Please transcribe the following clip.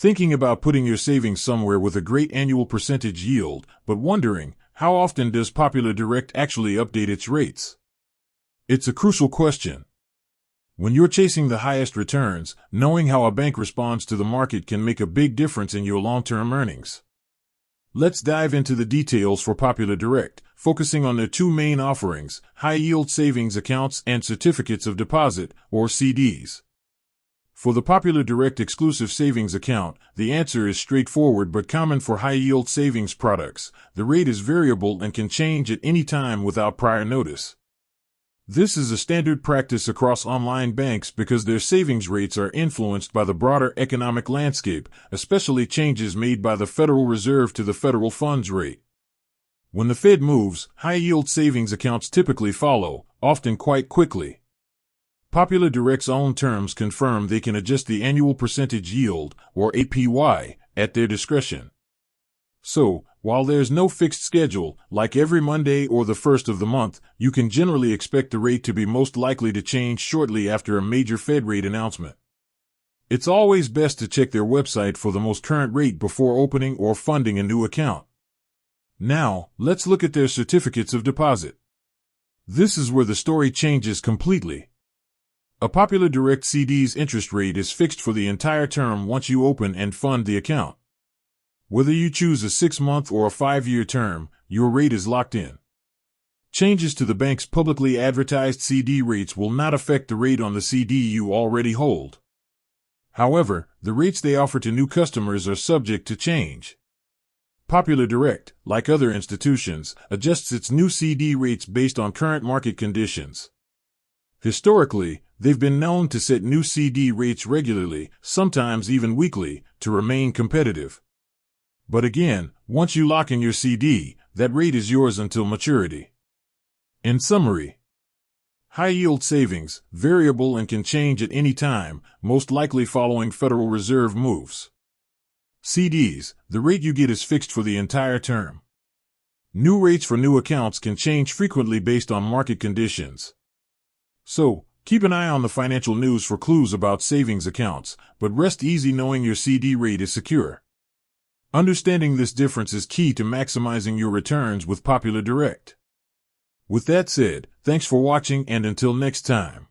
Thinking about putting your savings somewhere with a great annual percentage yield, but wondering, how often does Popular Direct actually update its rates? It's a crucial question. When you're chasing the highest returns, knowing how a bank responds to the market can make a big difference in your long-term earnings. Let's dive into the details for Popular Direct, focusing on their two main offerings, high-yield savings accounts and certificates of deposit, or CDs. For the Popular Direct exclusive savings account, the answer is straightforward but common for high-yield savings products. The rate is variable and can change at any time without prior notice. This is a standard practice across online banks because their savings rates are influenced by the broader economic landscape, especially changes made by the Federal Reserve to the federal funds rate. When the Fed moves, high-yield savings accounts typically follow, often quite quickly. Popular Direct's own terms confirm they can adjust the annual percentage yield, or APY, at their discretion. So, while there's no fixed schedule, like every Monday or the first of the month, you can generally expect the rate to be most likely to change shortly after a major Fed rate announcement. It's always best to check their website for the most current rate before opening or funding a new account. Now, let's look at their certificates of deposit. This is where the story changes completely. A Popular Direct CD's interest rate is fixed for the entire term once you open and fund the account. Whether you choose a 6-month or a 5-year term, your rate is locked in. Changes to the bank's publicly advertised CD rates will not affect the rate on the CD you already hold. However, the rates they offer to new customers are subject to change. Popular Direct, like other institutions, adjusts its new CD rates based on current market conditions. Historically, they've been known to set new CD rates regularly, sometimes even weekly, to remain competitive. But again, once you lock in your CD, that rate is yours until maturity. In summary, high-yield savings, variable and can change at any time, most likely following Federal Reserve moves. CDs, the rate you get is fixed for the entire term. New rates for new accounts can change frequently based on market conditions. So, keep an eye on the financial news for clues about savings accounts, but rest easy knowing your CD rate is secure. Understanding this difference is key to maximizing your returns with Popular Direct. With that said, thanks for watching and until next time.